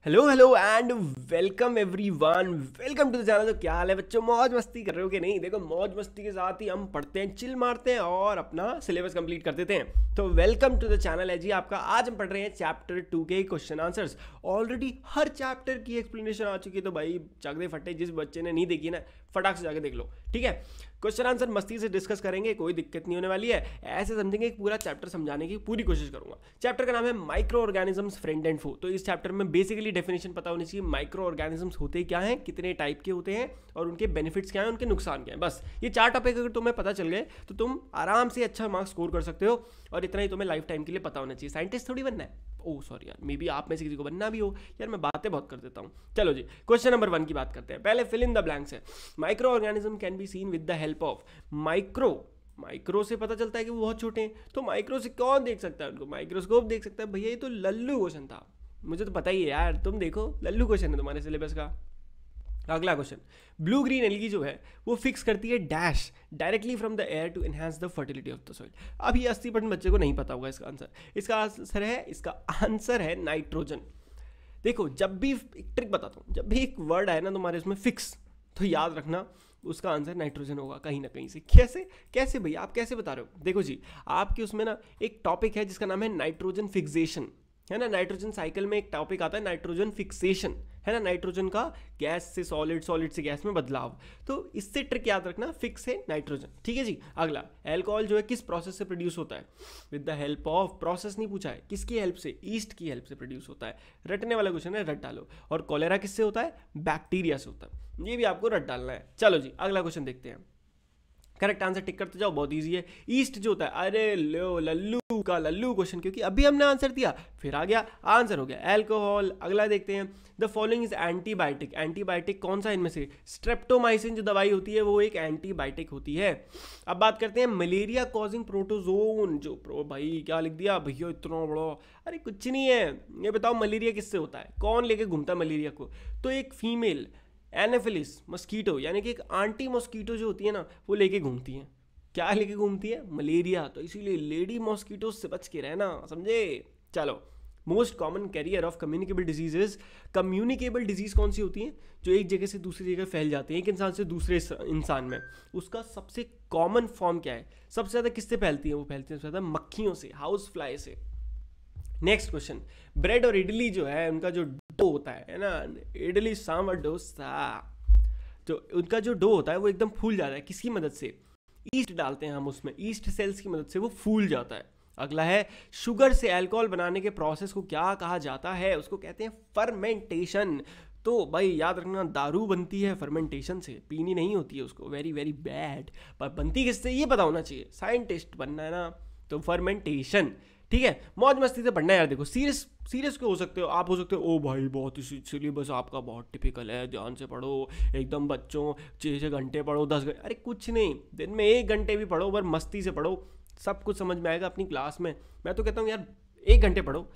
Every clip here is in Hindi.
Hello hello and welcome everyone, welcome to the channel. तो क्या हाल है बच्चों, मौज मस्ती कर रहे हो कि नहीं? देखो, मौज मस्ती के साथ ही हम पढ़ते हैं, चिल मारते हैं और अपना सिलेबस कंप्लीट कर देते हैं। तो वेलकम टू द चैनल है जी आपका। आज हम पढ़ रहे हैं चैप्टर 2 के क्वेश्चन आंसर्स। ऑलरेडी हर चैप्टर की एक्सप्लेनेशन आ चुकी है, तो भाई चक दे फटे। जिस बच्चे ने नहीं देखी ना, फटाक से जाके देख लो, ठीक है। क्वेश्चन आंसर मस्ती से डिस्कस करेंगे, कोई दिक्कत नहीं होने वाली है। ऐसे समझेंगे, एक पूरा चैप्टर समझाने की पूरी कोशिश करूंगा। चैप्टर का नाम है माइक्रो ऑर्गेनिजम्स, फ्रेंड एंड फू। तो इस चैप्टर में बेसिकली डेफिनेशन पता होनी चाहिए, माइक्रो ऑर्गेनिजम्स होते क्या हैं, कितने टाइप के होते हैं और उनके बेनिफिट्स क्या हैं, उनके नुकसान क्या हैं। बस ये 4 टॉपिक अगर तुम्हें पता चल गए तो तुम आराम से अच्छा मार्क्स स्कोर कर सकते हो। और इतना ही तुम्हें लाइफ टाइम के लिए पता होना चाहिए। साइंटिस्ट थोड़ी बनना है। ओह सॉरी यार, मे बी आप में से किसी को बनना भी हो। यार मैं बातें बहुत कर देता हूँ। चलो जी, क्वेश्चन नंबर 1 की बात करते हैं। पहले फिल इन द ब्लैंक्स है। Micro organism can be seen with the help of micro से पता चलता है कि वो बहुत छोटे हैं। तो माइक्रो से कौन देख सकता है उनको? माइक्रोस्कोप देख सकता है। भैया ये तो लल्लू क्वेश्चन था, मुझे तो पता ही है यार। तुम देखो, लल्लू क्वेश्चन है तुम्हारे सिलेबस का। अगला क्वेश्चन, ब्लू ग्रीन एल्गी जो है वो फिक्स करती है dash directly from the air to enhance the fertility of the soil. अब ये 80% बच्चे को नहीं पता होगा इसका आंसर। इसका आंसर है नाइट्रोजन। देखो, जब भी एक ट्रिक बताता हूँ, जब भी एक वर्ड आए ना तुम्हारे उसमें फिक्स, तो याद रखना उसका आंसर नाइट्रोजन होगा कहीं ना कहीं से। कैसे कैसे भैया, आप कैसे बता रहे हो? देखो जी, आपके उसमें ना एक टॉपिक है जिसका नाम है नाइट्रोजन फिक्सेशन, है ना। नाइट्रोजन साइकिल में एक टॉपिक आता है नाइट्रोजन फिक्सेशन, है ना। नाइट्रोजन का गैस से सॉलिड, सॉलिड से गैस में बदलाव। तो इससे ट्रिक याद रखना, फिक्स है नाइट्रोजन, ठीक है जी। अगला, अल्कोहल जो है किस प्रोसेस से प्रोड्यूस होता है? With the help of, process नहीं पूछा है, किसकी हेल्प से? ईस्ट की हेल्प से प्रोड्यूस होता है। रटने वाला क्वेश्चन है, रट डालो। और कॉलेरा किससे होता है? बैक्टीरिया से होता है। ये भी आपको रट डालना है। चलो जी, अगला क्वेश्चन देखते हैं। करेक्ट आंसर टिक करते जाओ, बहुत इजी है। ईस्ट जो होता है, अरे लो लल्लू का लल्लू क्वेश्चन, क्योंकि अभी हमने आंसर दिया फिर आ गया आंसर, हो गया अल्कोहल। अगला देखते हैं, the following is antibiotic. Antibiotic कौन सा इनमें से? स्ट्रेप्टोमाइसिन जो दवाई होती है वो एक एंटीबायोटिक होती है। अब बात करते हैं मलेरिया कॉजिंग प्रोटोजोन। भाई क्या लिख दिया भैया इतना बड़ा? अरे कुछ नहीं है, ये बताओ मलेरिया किससे होता है? कौन लेके घूमता है मलेरिया को? तो एक फीमेल एनाफिलिस मस्कीटो, यानी कि एक आंटी मस्कीटो जो होती है ना, वो लेके घूमती है। क्या लेके घूमती है? मलेरिया। तो इसीलिए लेडी मॉस्किटो से बच के रहना, समझे? चलो, most common carrier of communicable diseases. Communicable disease कौन सी होती है? जो एक जगह से दूसरी जगह फैल जाती है, एक इंसान से दूसरे इंसान में। उसका सबसे कॉमन फॉर्म क्या है? सबसे ज़्यादा किससे फैलती है? वो फैलती है सबसे ज़्यादा मक्खियों से, हाउस फ्लाई से। नेक्स्ट क्वेश्चन, ब्रेड और इडली जो है उनका जो डो होता है ना, इडली सांभर डोसा, तो उनका जो डो होता है वो एकदम फूल जाता है। किसकी मदद से? ईस्ट डालते हैं हम उसमें, ईस्ट सेल्स की मदद से वो फूल जाता है। अगला है, शुगर से अल्कोहल बनाने के प्रोसेस को क्या कहा जाता है? उसको कहते हैं फर्मेंटेशन। तो भाई याद रखना, दारू बनती है फर्मेंटेशन से, पीनी नहीं होती है उसको, वेरी वेरी बैड। पर बनती किससे ये पता होना चाहिए, साइंटिस्ट बनना है ना। तो फर्मेंटेशन, ठीक है। मौज मस्ती से पढ़ना है यार। देखो, सीरियस सीरियस क्यों हो सकते हो आप? हो सकते हो ओ भाई बहुत ही सिलेबस आपका बहुत टिपिकल है, ध्यान से पढ़ो एकदम बच्चों, 6 घंटे पढ़ो, 10 घंटे। अरे कुछ नहीं, दिन में 1 घंटे भी पढ़ो, पर मस्ती से पढ़ो, सब कुछ समझ में आएगा अपनी क्लास में। मैं तो कहता हूँ यार 1 घंटे पढ़ो,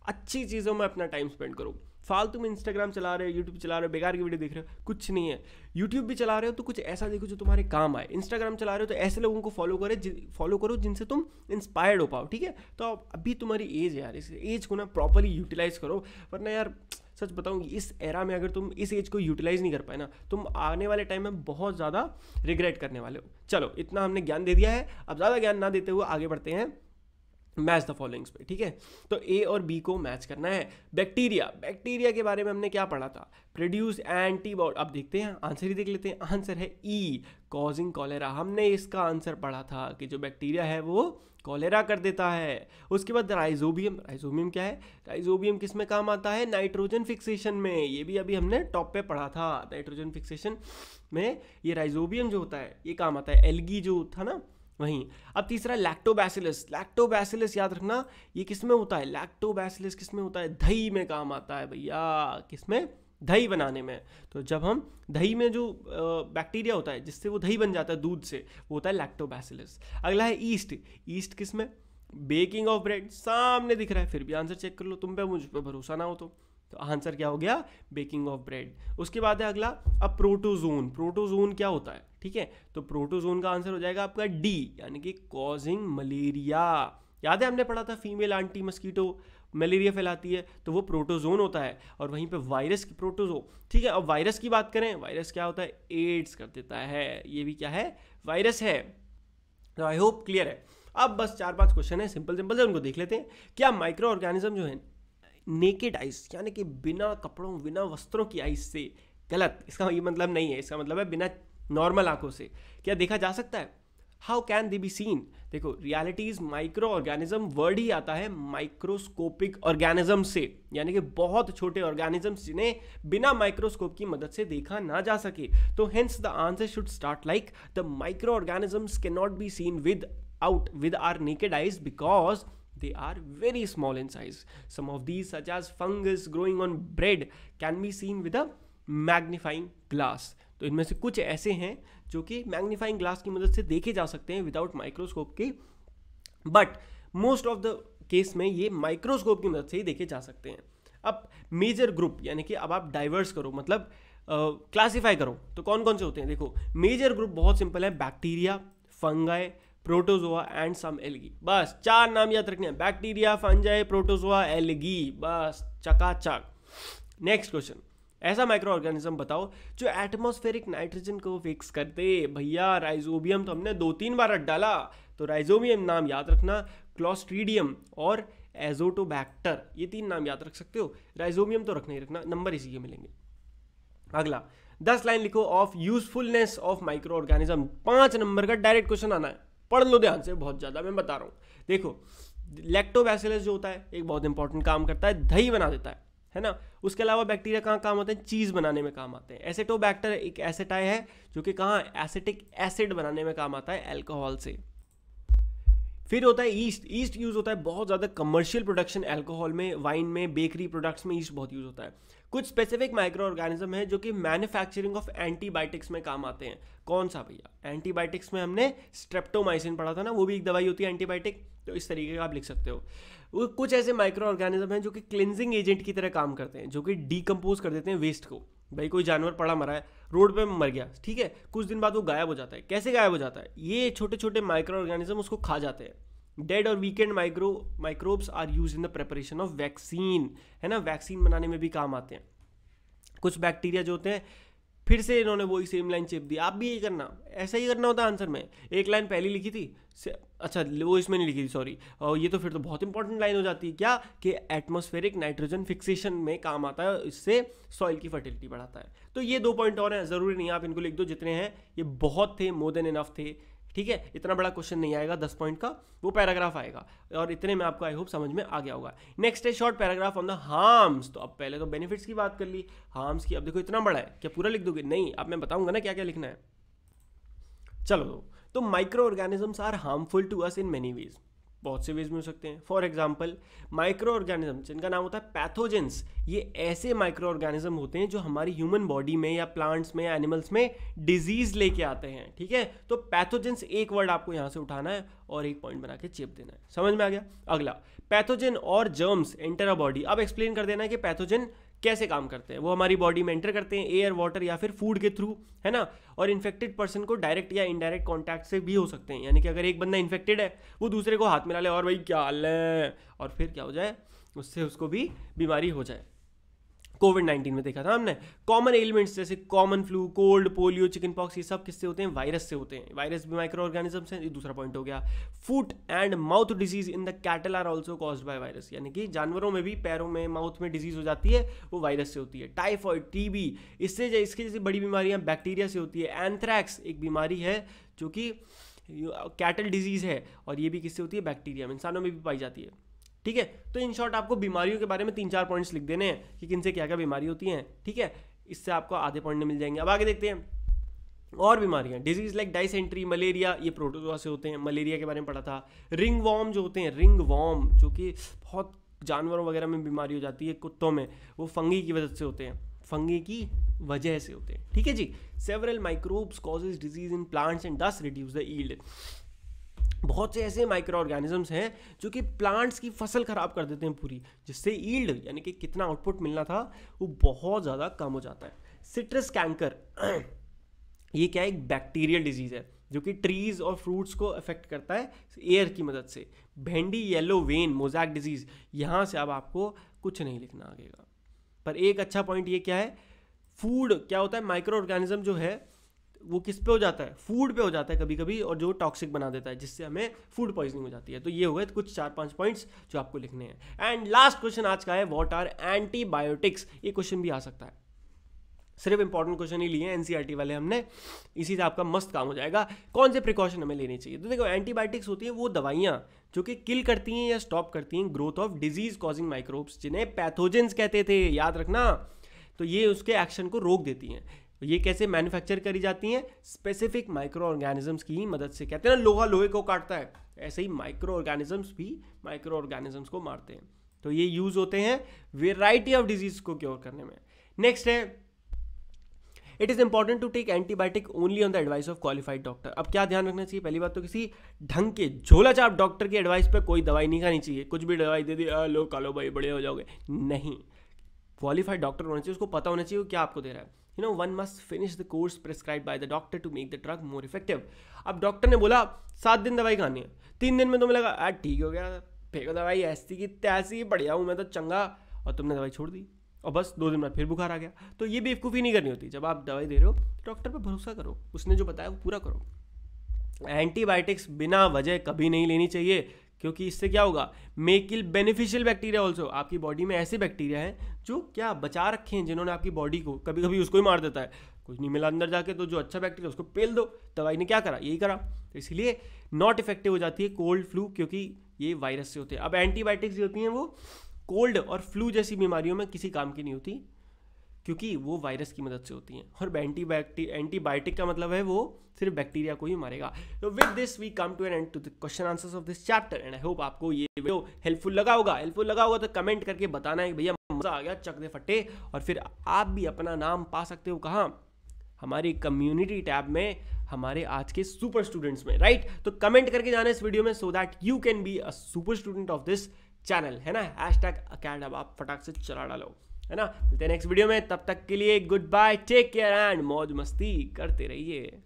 अच्छी चीज़ों में अपना टाइम स्पेंड करो। फालतू में इंस्टाग्राम चला रहे हो, यूट्यूब चला रहे हो, बेकार की वीडियो देख रहे हो, कुछ नहीं है। यूट्यूब भी चला रहे हो तो कुछ ऐसा देखो जो तुम्हारे काम आए। इंस्टाग्राम चला रहे हो तो ऐसे लोगों को फॉलो करो जिनसे तुम इंस्पायर्ड हो पाओ, ठीक है। तो अभी तुम्हारी एज है यार, इस एज को ना प्रॉपरली यूटिलाइज करो। वरना यार सच बताऊँ, इस एरा में अगर तुम इस एज को यूटिलाइज नहीं कर पाए ना, तुम आने वाले टाइम में बहुत ज़्यादा रिग्रेट करने वाले हो। चलो, इतना हमने ज्ञान दे दिया है, अब ज़्यादा ज्ञान ना देते हुए आगे बढ़ते हैं मैच द फॉलोइंग्स पे, ठीक है। तो ए और बी को मैच करना है। बैक्टीरिया के बारे में हमने क्या पढ़ा था? Produce antibody. अब देखते हैं आंसर ही देख लेते हैं। आंसर है ई, कॉजिंग कॉलेरा। हमने इसका आंसर पढ़ा था कि जो बैक्टीरिया है वो कॉलेरा कर देता है। उसके बाद राइजोबियम क्या है? राइजोबियम किस में काम आता है? नाइट्रोजन फिक्सेशन में। ये भी अभी हमने टॉप पे पढ़ा था, नाइट्रोजन फिक्सेशन में ये राइजोबियम जो होता है ये काम आता है। एल्गी जो था ना, वहीं। अब तीसरा लैक्टोबैसिलस याद रखना, ये किस में होता है? लैक्टोबैसिलस किस में होता है? दही में काम आता है भैया। किस में? दही बनाने में। तो जब हम दही में जो बैक्टीरिया होता है जिससे वो दही बन जाता है दूध से, वो होता है लैक्टोबैसिलस। अगला है ईस्ट किस में? Baking of bread. सामने दिख रहा है, फिर भी आंसर चेक कर लो, तुम पे मुझ पे भरोसा ना हो तो आंसर क्या हो गया? Baking of bread. उसके बाद है अगला, अब प्रोटोजोन क्या होता है? ठीक है, तो प्रोटोजोन का आंसर हो जाएगा आपका डी, यानी कि कॉजिंग मलेरिया। याद है हमने पढ़ा था फीमेल एंटी मस्कीटो मलेरिया फैलाती है तो वो प्रोटोजोन होता है, और वहीं पे वायरस की प्रोटोजो। ठीक है, अब वायरस की बात करें, वायरस क्या होता है, एड्स कर देता है, ये भी क्या है, वायरस है। तो आई होप क्लियर है। अब बस 4-5 क्वेश्चन है, सिंपल सिंपल से उनको देख लेते हैं। क्या माइक्रो ऑर्गेनिज्म जो है नेकेड आइज यानी कि बिना कपड़ों बिना वस्त्रों की आइज से, गलत, इसका ये मतलब नहीं है, इसका मतलब है बिना नॉर्मल आंखों से क्या देखा जा सकता है? How can they be seen? देखो reality is microorganism word ही आता है माइक्रोस्कोपिक ऑर्गेनिज्म से, यानी कि बहुत छोटे ऑर्गेनिज्म्स जिन्हें बिना माइक्रोस्कोप की मदद से देखा ना जा सके। तो hence the answer should start like the micro organisms can not be seen with our naked eyes because they are very small in size. Some of these, such as fungus growing on bread, can be seen with a magnifying glass. तो इनमें से कुछ ऐसे हैं जो कि मैग्नीफाइंग ग्लास की मदद से देखे जा सकते हैं विदाउट माइक्रोस्कोप के, but most of the case में ये माइक्रोस्कोप की मदद से ही देखे जा सकते हैं। अब मेजर ग्रुप यानी कि अब आप डाइवर्स करो, मतलब क्लासीफाई करो, तो कौन कौन से होते हैं? देखो मेजर ग्रुप बहुत सिंपल है, bacteria, fungi, protozoa and some algae. बस 4 नाम याद रखने हैं, बैक्टीरिया, फंजाई, प्रोटोजोआ, एल्गी, बस चकाचक। नेक्स्ट क्वेश्चन, ऐसा माइक्रो ऑर्गेनिज्म बताओ जो एटमॉस्फेरिक नाइट्रोजन को फिक्स कर दे। भैया राइजोबियम तो हमने 2-3 बार डाला, तो राइजोबियम नाम याद रखना, क्लोस्ट्रीडियम और एजोटोबैक्टर, ये 3 नाम याद रख सकते हो। राइजोबियम तो रखना ही रखना, नंबर इसी के मिलेंगे। अगला 10 लाइन लिखो of usefulness of micro organism. 5 number का डायरेक्ट क्वेश्चन आना है, पढ़ लो ध्यान से, बहुत ज़्यादा मैं बता रहा हूँ। देखो लैक्टोबैसिलस जो होता है एक बहुत इंपॉर्टेंट काम करता है, दही बना देता है ना। उसके अलावा बैक्टीरिया कहाँ काम आते हैं? चीज़ बनाने में काम आते हैं। एसिटोबैक्टर एक एसिटाई है जो कि कहाँ एसिटिक एसिड बनाने में काम आता है अल्कोहल से। फिर होता है ईस्ट। ईस्ट यूज़ होता है बहुत ज़्यादा कमर्शियल प्रोडक्शन, अल्कोहल में, वाइन में, बेकरी प्रोडक्ट्स में ईस्ट बहुत यूज़ होता है। कुछ स्पेसिफिक माइक्रो ऑर्गेनिज्म है जो कि मैन्युफैक्चरिंग ऑफ एंटीबायोटिक्स में काम आते हैं। कौन सा भैया? एंटीबायोटिक्स में हमने स्ट्रेप्टोमाइसिन पढ़ा था ना, वो भी एक दवाई होती है एंटीबायोटिक, तो इस तरीके का आप लिख सकते हो। वो कुछ ऐसे माइक्रो ऑर्गेनिज्म हैं जो कि क्लिनजिंग एजेंट की तरह काम करते हैं, जो कि डीकम्पोज कर देते हैं वेस्ट को। भाई कोई जानवर पड़ा मरा है, रोड पे मर गया, ठीक है, कुछ दिन बाद वो गायब हो जाता है। कैसे गायब हो जाता है? ये छोटे छोटे माइक्रो ऑर्गेनिज्म उसको खा जाते हैं। डेड और weakened microbes are use in the preparation of vaccine, है ना, वैक्सीन बनाने में भी काम आते हैं। कुछ बैक्टीरिया जो होते हैं, फिर से इन्होंने वही सेम लाइन चिप दी, आप भी यही करना, ऐसा ही करना होता है आंसर में। एक लाइन पहली लिखी थी, अच्छा वो इसमें नहीं लिखी थी, सॉरी, और ये तो फिर तो बहुत इंपॉर्टेंट लाइन हो जाती है, क्या कि एटमॉस्फेरिक नाइट्रोजन फिक्सेशन में काम आता है, इससे सॉइल की फर्टिलिटी बढ़ाता है। तो ये 2 पॉइंट और हैं, ज़रूरी नहीं है आप इनको लिख दो, जितने हैं ये बहुत थे, मोर देन इनफ थे, ठीक है। इतना बड़ा क्वेश्चन नहीं आएगा 10 पॉइंट का, वो पैराग्राफ आएगा, और इतने में आपको आई होप समझ में आ गया होगा। नेक्स्ट है short paragraph on the harms. तो अब पहले तो बेनिफिट्स की बात कर ली, हार्म्स की अब देखो इतना बड़ा है, क्या पूरा लिख दोगे? नहीं, अब मैं बताऊंगा ना क्या क्या लिखना है। चलो, तो micro organisms are harmful to us in many ways, बहुत से वेज में हो सकते हैं। फॉर एग्जाम्पल माइक्रो ऑर्गेनिज्म जिनका नाम होता है पैथोजेंस, ये ऐसे माइक्रो ऑर्गेनिज्म होते हैं जो हमारी ह्यूमन बॉडी में या प्लांट्स में या एनिमल्स में डिजीज लेके आते हैं, ठीक है। तो पैथोजेंस एक वर्ड आपको यहाँ से उठाना है और एक पॉइंट बना के चिप देना है, समझ में आ गया। अगला, पैथोजन और जर्म्स एंटर अ बॉडी। अब एक्सप्लेन कर देना है कि पैथोजन कैसे काम करते हैं। वो हमारी बॉडी में एंटर करते हैं एयर, वाटर या फिर फूड के थ्रू, है ना, और इन्फेक्टेड पर्सन को डायरेक्ट या इनडायरेक्ट कॉन्टैक्ट से भी हो सकते हैं। यानी कि अगर एक बंदा इन्फेक्टेड है, वो दूसरे को हाथ मिला ले और भाई क्या हाल है, और फिर क्या हो जाए, उससे उसको भी बीमारी हो जाए। कोविड-19 में देखा था हमने। कॉमन एलिमेंट्स जैसे common flu, cold, polio, chicken pox, ये सब किससे होते हैं? वायरस से होते हैं। वायरस भी माइक्रो ऑर्गेनिजम्स हैं, ये दूसरा पॉइंट हो गया। Foot and mouth disease in the cattle are also caused by virus, यानी कि जानवरों में भी पैरों में, माउथ में डिजीज हो जाती है, वो वायरस से होती है। टाइफॉइड, टीबी, इसके जैसी बड़ी बीमारियां बैक्टीरिया से होती है। एंथ्रैक्स एक बीमारी है जो कि कैटल डिजीज है, और ये भी किससे होती है? बैक्टीरिया में, इंसानों में भी पाई जाती है, ठीक है। तो इन शॉर्ट आपको बीमारियों के बारे में 3-4 पॉइंट्स लिख देने हैं कि किनसे क्या क्या बीमारी होती हैं, ठीक है। इससे आपको आधे पॉइंट मिल जाएंगे। अब आगे देखते हैं और बीमारियां। डिजीज लाइक डाइसेंट्री, मलेरिया, ये प्रोटोजोआ से होते हैं, मलेरिया के बारे में पढ़ा था। रिंग वॉर्म जो होते हैं, रिंग वॉर्म जो कि बहुत जानवरों वगैरह में बीमारी हो जाती है, कुत्तों में, वो फंगी की वजह से होते हैं, फंगी की वजह से होते हैं, ठीक है जी। Several microbes causes disease in plants and thus reduce the yield. बहुत से ऐसे माइक्रो ऑर्गेनिजम्स हैं जो कि प्लांट्स की फसल खराब कर देते हैं पूरी, जिससे यील्ड यानी कि कितना आउटपुट मिलना था वो बहुत ज़्यादा कम हो जाता है। सिट्रस कैंकर, ये क्या है? एक बैक्टीरियल डिजीज है, जो कि ट्रीज और फ्रूट्स को अफेक्ट करता है एयर की मदद से। भेंडी येलो वेन मोज़ैक डिजीज, यहाँ से अब आपको कुछ नहीं लिखना आगेगा। पर एक अच्छा पॉइंट ये क्या है, फूड क्या होता है, माइक्रो ऑर्गेनिज्म जो है वो किस पे हो जाता है, फूड पे हो जाता है कभी कभी, और जो टॉक्सिक बना देता है जिससे हमें फूड पॉइजनिंग हो जाती है। तो ये हो गए कुछ 4-5 पॉइंट्स जो आपको लिखने हैं। एंड लास्ट क्वेश्चन आज का है, व्हाट आर एंटीबायोटिक्स। ये क्वेश्चन भी आ सकता है, सिर्फ इंपॉर्टेंट क्वेश्चन ही लिए एनसीईआरटी वाले हमने, इसी से आपका मस्त काम हो जाएगा। कौन से प्रिकॉशन हमें लेनी चाहिए, तो देखो एंटीबायोटिक्स होती हैं वो दवाइयाँ जो कि किल करती हैं या स्टॉप करती हैं growth of disease causing microbes, जिन्हें पैथोजेंस कहते थे, याद रखना। तो ये उसके एक्शन को रोक देती हैं। ये कैसे मैन्युफैक्चर करी जाती हैं, स्पेसिफिक माइक्रो ऑर्गेनिजम्स की मदद से। कहते हैं ना लोहा लोहे को काटता है, ऐसे ही माइक्रो ऑर्गेनिजम्स भी माइक्रो ऑर्गेनिजम्स को मारते हैं। तो ये यूज होते हैं वेराइटी ऑफ डिजीज को क्योर करने में। नेक्स्ट है, it is important to take antibiotic only on the advice of qualified doctor. अब क्या ध्यान रखना चाहिए, पहली बात तो किसी ढंग के झोला छाप डॉक्टर की एडवाइस पे कोई दवाई नहीं खानी चाहिए। कुछ भी दवाई दे दी, लो खा लो भाई बड़े हो जाओगे, नहीं। क्वालिफाइड डॉक्टर होना चाहिए, उसको पता होना चाहिए क्या आपको दे रहा है। One must finish the course prescribe by the doctor to make the drug more effective. अब डॉक्टर ने बोला 7 दिन दवाई खानी है, 3 दिन में तुम्हें लगा ठीक हो गया, फेंको दवाई ऐसी की तैसी, बढ़िया हूँ मैं तो चंगा, और तुमने दवाई छोड़ दी और बस 2 दिन बाद फिर बुखार आ गया। तो ये बेवकूफ़ी नहीं करनी होती। जब आप दवाई दे रहे हो डॉक्टर पर भरोसा करो, उसने जो बताया वो पूरा करो। एंटीबायोटिक्स बिना वजह कभी नहीं लेनी चाहिए, क्योंकि इससे क्या होगा, मे किल बेनिफिशियल बैक्टीरिया ऑल्सो। आपकी बॉडी में ऐसे बैक्टीरिया हैं जो क्या बचा रखे हैं, जिन्होंने आपकी बॉडी को कभी कभी उसको ही मार देता है, कुछ नहीं मिला अंदर जाके, तो जो अच्छा बैक्टीरिया उसको पेल दो। दवाई ने क्या करा, यही करा। तो इसलिए नॉट इफेक्टिव हो जाती है कोल्ड फ्लू, क्योंकि ये वायरस से होते हैं। अब एंटीबायोटिक्स होती हैं वो कोल्ड और फ्लू जैसी बीमारियों में किसी काम की नहीं होती, क्योंकि वो वायरस की मदद से होती हैं। और एंटीबायोटिक का मतलब है वो सिर्फ बैक्टीरिया को ही मारेगा। तो with this we come to an end to the question answers of this chapter, and I hope आपको ये वीडियो हेल्पफुल लगा होगा। तो कमेंट करके बताना है भैया मजा आ गया, चक दे फटे। और फिर आप भी अपना नाम पा सकते हो कहाँ, हमारी कम्युनिटी टैब में, हमारे आज के सुपर स्टूडेंट्स में, राइट। तो कमेंट करके जाना इस वीडियो में, so that you can be a super student of this channel, है ना। #academy आप फटाक से चला डालो, है ना। मिलते हैं नेक्स्ट वीडियो में, तब तक के लिए good bye, take care and मौज मस्ती करते रहिए।